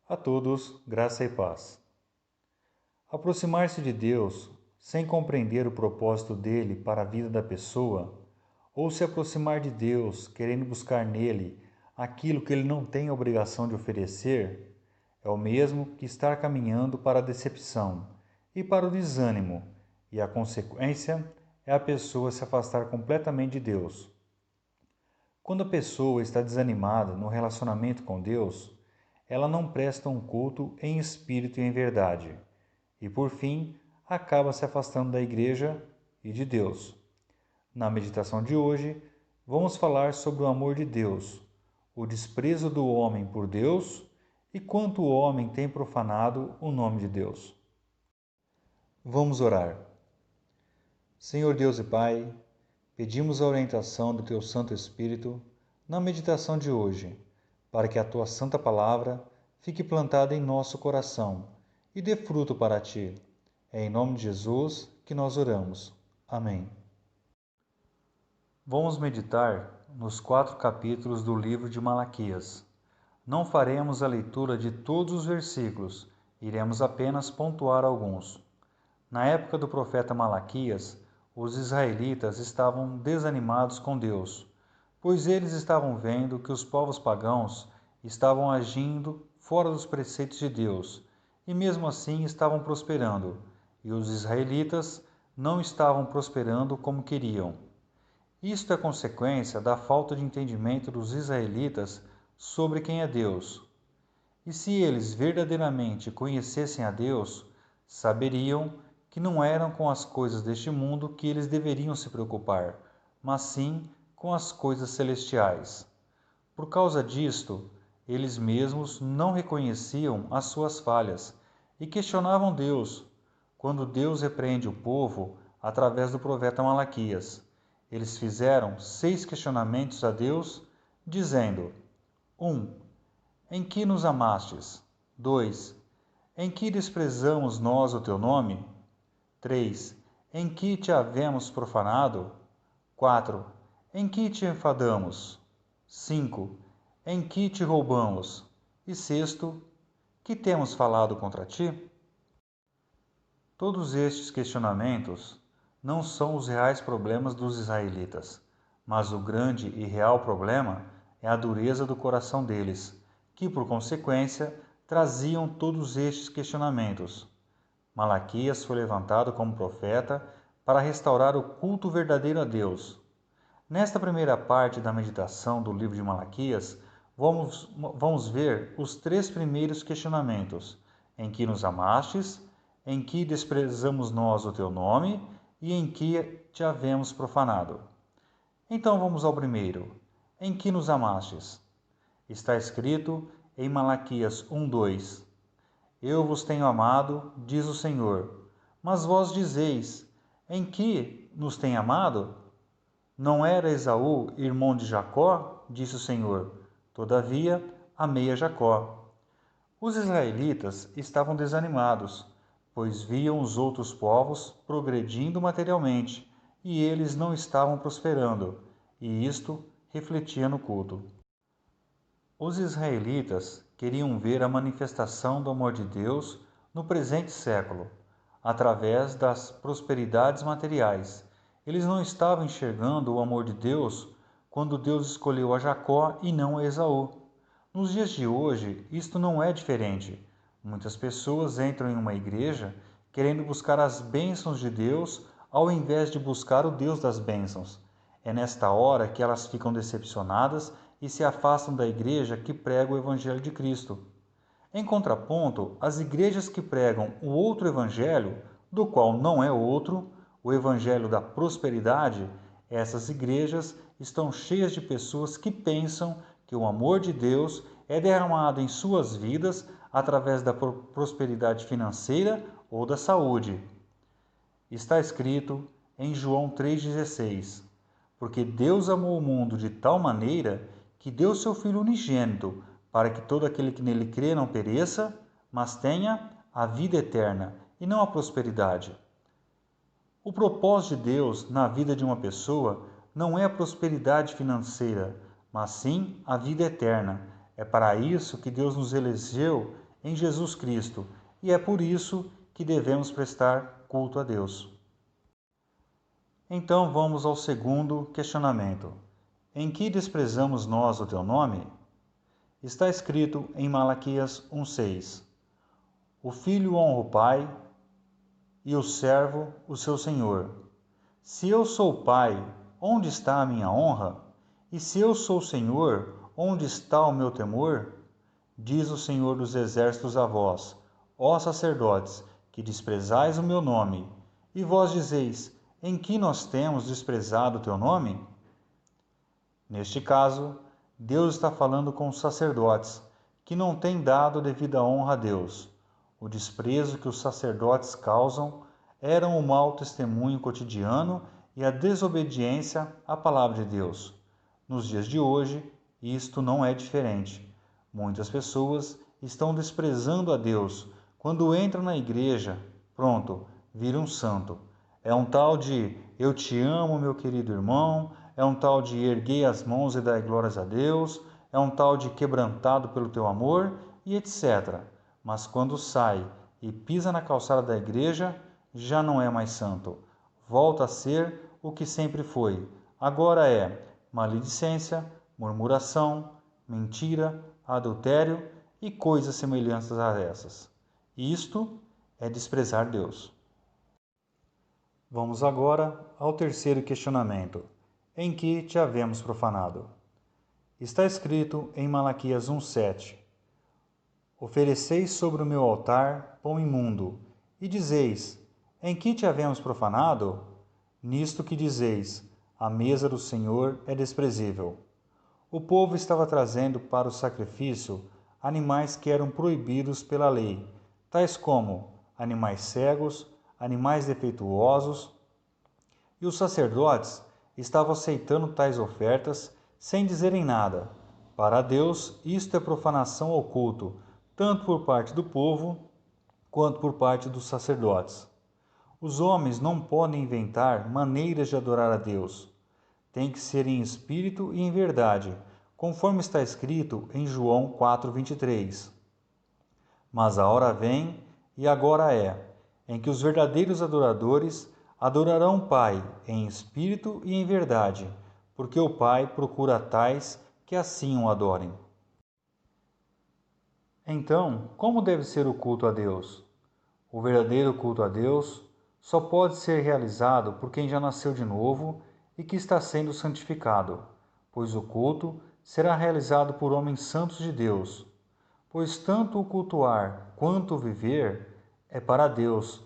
A todos, graça e paz. Aproximar-se de Deus sem compreender o propósito dele para a vida da pessoa, ou se aproximar de Deus querendo buscar nele aquilo que ele não tem obrigação de oferecer, é o mesmo que estar caminhando para a decepção e para o desânimo, e a consequência é a pessoa se afastar completamente de Deus. Quando a pessoa está desanimada no relacionamento com Deus, ela não presta um culto em espírito e em verdade, e por fim acaba se afastando da igreja e de Deus. Na meditação de hoje, vamos falar sobre o amor de Deus, o desprezo do homem por Deus e quanto o homem tem profanado o nome de Deus. Vamos orar. Senhor Deus e Pai, pedimos a orientação do Teu Santo Espírito na meditação de hoje, para que a Tua Santa Palavra fique plantada em nosso coração e dê fruto para Ti. É em nome de Jesus que nós oramos. Amém. Vamos meditar nos 4 capítulos do livro de Malaquias. Não faremos a leitura de todos os versículos, iremos apenas pontuar alguns. Na época do profeta Malaquias, os israelitas estavam desanimados com Deus, pois eles estavam vendo que os povos pagãos estavam agindo fora dos preceitos de Deus, e mesmo assim estavam prosperando, e os israelitas não estavam prosperando como queriam. Isto é consequência da falta de entendimento dos israelitas sobre quem é Deus. E se eles verdadeiramente conhecessem a Deus, saberiam que não eram com as coisas deste mundo que eles deveriam se preocupar, mas sim com as coisas celestiais. Por causa disto, eles mesmos não reconheciam as suas falhas e questionavam Deus. Quando Deus repreende o povo através do profeta Malaquias, eles fizeram 6 questionamentos a Deus, dizendo: 1. Em que nos amastes? 2. Em que desprezamos nós o teu nome? 3. Em que te havemos profanado? 4. Em que te enfadamos? 5. Em que te roubamos? E 6. Que temos falado contra ti? Todos estes questionamentos não são os reais problemas dos israelitas, mas o grande e real problema é a dureza do coração deles, que, por consequência, traziam todos estes questionamentos. Malaquias foi levantado como profeta para restaurar o culto verdadeiro a Deus. Nesta primeira parte da meditação do livro de Malaquias, vamos ver os 3 primeiros questionamentos: em que nos amastes, em que desprezamos nós o teu nome e em que te havemos profanado. Então vamos ao primeiro: em que nos amastes? Está escrito em Malaquias 1:2: Eu vos tenho amado, diz o Senhor. Mas vós dizeis: em que nos tem amado? Não era Esaú irmão de Jacó? Disse o Senhor. Todavia, amei a Jacó. Os israelitas estavam desanimados, pois viam os outros povos progredindo materialmente, e eles não estavam prosperando, e isto refletia no culto. Os israelitas queriam ver a manifestação do amor de Deus no presente século, através das prosperidades materiais. Eles não estavam enxergando o amor de Deus quando Deus escolheu a Jacó e não a Esaú. Nos dias de hoje, isto não é diferente. Muitas pessoas entram em uma igreja querendo buscar as bênçãos de Deus ao invés de buscar o Deus das bênçãos. É nesta hora que elas ficam decepcionadas e se afastam da igreja que prega o Evangelho de Cristo. Em contraponto, as igrejas que pregam o outro Evangelho, do qual não é outro, o Evangelho da prosperidade, essas igrejas estão cheias de pessoas que pensam que o amor de Deus é derramado em suas vidas através da prosperidade financeira ou da saúde. Está escrito em João 3,16: Porque Deus amou o mundo de tal maneira que deu seu Filho unigênito, para que todo aquele que nele crê não pereça, mas tenha a vida eterna e não a prosperidade. O propósito de Deus na vida de uma pessoa não é a prosperidade financeira, mas sim a vida eterna. É para isso que Deus nos elegeu em Jesus Cristo, e é por isso que devemos prestar culto a Deus. Então vamos ao segundo questionamento. Em que desprezamos nós o teu nome? Está escrito em Malaquias 1,6: O filho honra o pai e o servo o seu senhor. Se eu sou pai, onde está a minha honra? E se eu sou senhor, onde está o meu temor? Diz o Senhor dos Exércitos a vós, ó sacerdotes, que desprezais o meu nome. E vós dizeis: em que nós temos desprezado o teu nome? Neste caso, Deus está falando com os sacerdotes, que não têm dado devida honra a Deus. O desprezo que os sacerdotes causam era o mau testemunho cotidiano e a desobediência à palavra de Deus. Nos dias de hoje, isto não é diferente. Muitas pessoas estão desprezando a Deus. Quando entram na igreja, pronto, vira um santo. É um tal de eu te amo, meu querido irmão, é um tal de erguei as mãos e dai glórias a Deus, é um tal de quebrantado pelo teu amor e etc. Mas quando sai e pisa na calçada da igreja, já não é mais santo. Volta a ser o que sempre foi. Agora é maledicência, murmuração, mentira, adultério e coisas semelhantes a essas. Isto é desprezar Deus. Vamos agora ao terceiro questionamento. Em que te havemos profanado? Está escrito em Malaquias 1,7: Ofereceis sobre o meu altar pão imundo, e dizeis: em que te havemos profanado? Nisto que dizeis: a mesa do Senhor é desprezível. O povo estava trazendo para o sacrifício animais que eram proibidos pela lei, tais como animais cegos, animais defeituosos, e os sacerdotes estavam aceitando tais ofertas sem dizerem nada. Para Deus, isto é profanação ao culto, tanto por parte do povo quanto por parte dos sacerdotes. Os homens não podem inventar maneiras de adorar a Deus. Tem que ser em espírito e em verdade, conforme está escrito em João 4,23. Mas a hora vem, e agora é, em que os verdadeiros adoradores adorarão o Pai em espírito e em verdade, porque o Pai procura tais que assim o adorem. Então, como deve ser o culto a Deus? O verdadeiro culto a Deus só pode ser realizado por quem já nasceu de novo e que está sendo santificado, pois o culto será realizado por homens santos de Deus. Pois tanto o cultuar quanto o viver é para Deus.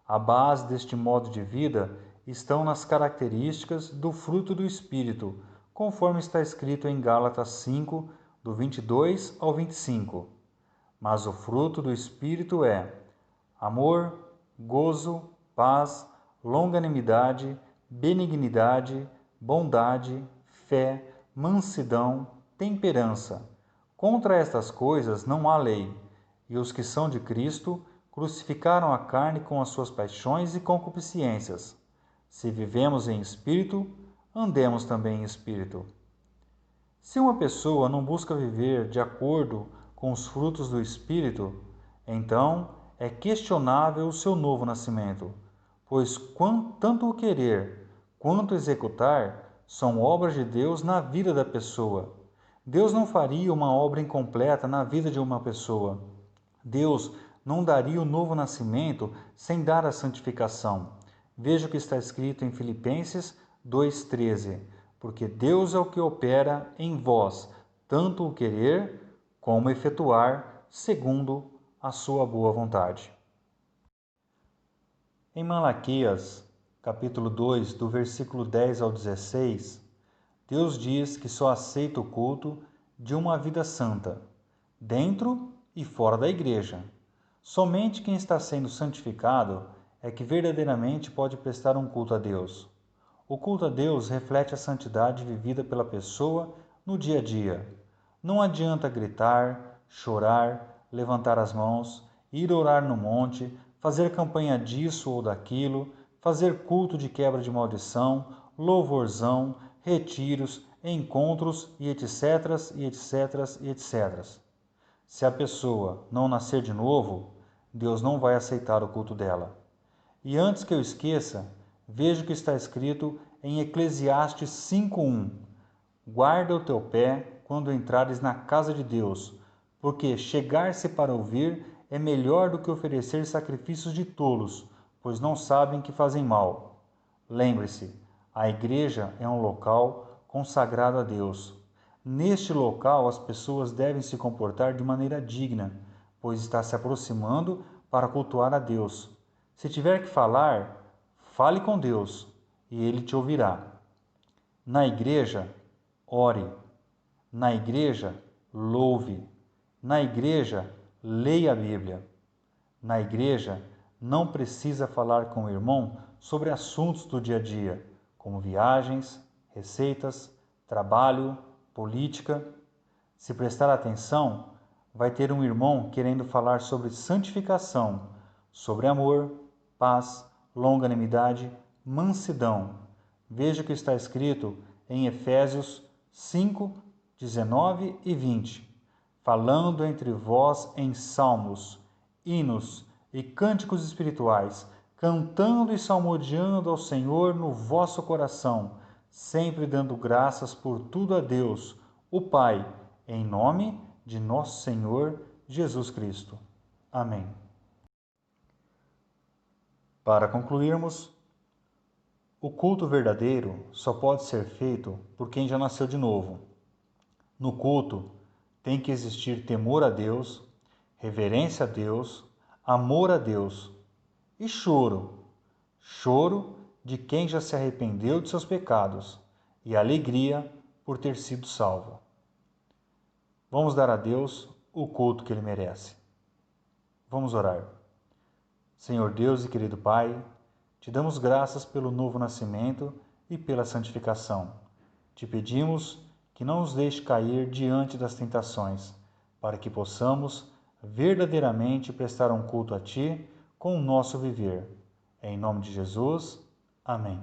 A base deste modo de vida estão nas características do fruto do Espírito, conforme está escrito em Gálatas 5, do 22 ao 25. Mas o fruto do Espírito é amor, gozo, paz, longanimidade, benignidade, bondade, fé, mansidão, temperança. Contra estas coisas não há lei, e os que são de Cristo crucificaram a carne com as suas paixões e concupiscências. Se vivemos em espírito, andemos também em espírito. Se uma pessoa não busca viver de acordo com os frutos do Espírito, então é questionável o seu novo nascimento, pois tanto o querer quanto executar são obras de Deus na vida da pessoa. Deus não faria uma obra incompleta na vida de uma pessoa. Deus não daria o novo nascimento sem dar a santificação. Veja o que está escrito em Filipenses 2,13. Porque Deus é o que opera em vós, tanto o querer como efetuar, segundo a sua boa vontade. Em Malaquias, capítulo 2, do versículo 10 ao 16, Deus diz que só aceita o culto de uma vida santa, dentro e fora da igreja. Somente quem está sendo santificado é que verdadeiramente pode prestar um culto a Deus. O culto a Deus reflete a santidade vivida pela pessoa no dia a dia. Não adianta gritar, chorar, levantar as mãos, ir orar no monte, fazer campanha disso ou daquilo, fazer culto de quebra de maldição, louvorzão, retiros, encontros e etc, e etc, e etc. Se a pessoa não nascer de novo, Deus não vai aceitar o culto dela. E antes que eu esqueça, veja o que está escrito em Eclesiastes 5:1. Guarda o teu pé quando entrares na casa de Deus, porque chegar-se para ouvir é melhor do que oferecer sacrifícios de tolos, pois não sabem que fazem mal. Lembre-se, a igreja é um local consagrado a Deus. Neste local, as pessoas devem se comportar de maneira digna, pois está se aproximando para cultuar a Deus. Se tiver que falar, fale com Deus e Ele te ouvirá. Na igreja, ore. Na igreja, louve. Na igreja, leia a Bíblia. Na igreja, não precisa falar com o irmão sobre assuntos do dia a dia, como viagens, receitas, trabalho, política. Se prestar atenção, vai ter um irmão querendo falar sobre santificação, sobre amor, paz, longanimidade, mansidão. Veja o que está escrito em Efésios 5, 19 e 20. Falando entre vós em salmos, hinos e cânticos espirituais, cantando e salmodiando ao Senhor no vosso coração, sempre dando graças por tudo a Deus, o Pai, em nome de nosso Senhor Jesus Cristo. Amém. Para concluirmos, o culto verdadeiro só pode ser feito por quem já nasceu de novo. No culto, tem que existir temor a Deus, reverência a Deus, amor a Deus e choro. Choro de quem já se arrependeu de seus pecados e alegria por ter sido salvo. Vamos dar a Deus o culto que Ele merece. Vamos orar. Senhor Deus e querido Pai, te damos graças pelo novo nascimento e pela santificação. Te pedimos que não nos deixe cair diante das tentações, para que possamos verdadeiramente prestar um culto a Ti com o nosso viver. Em nome de Jesus, amém.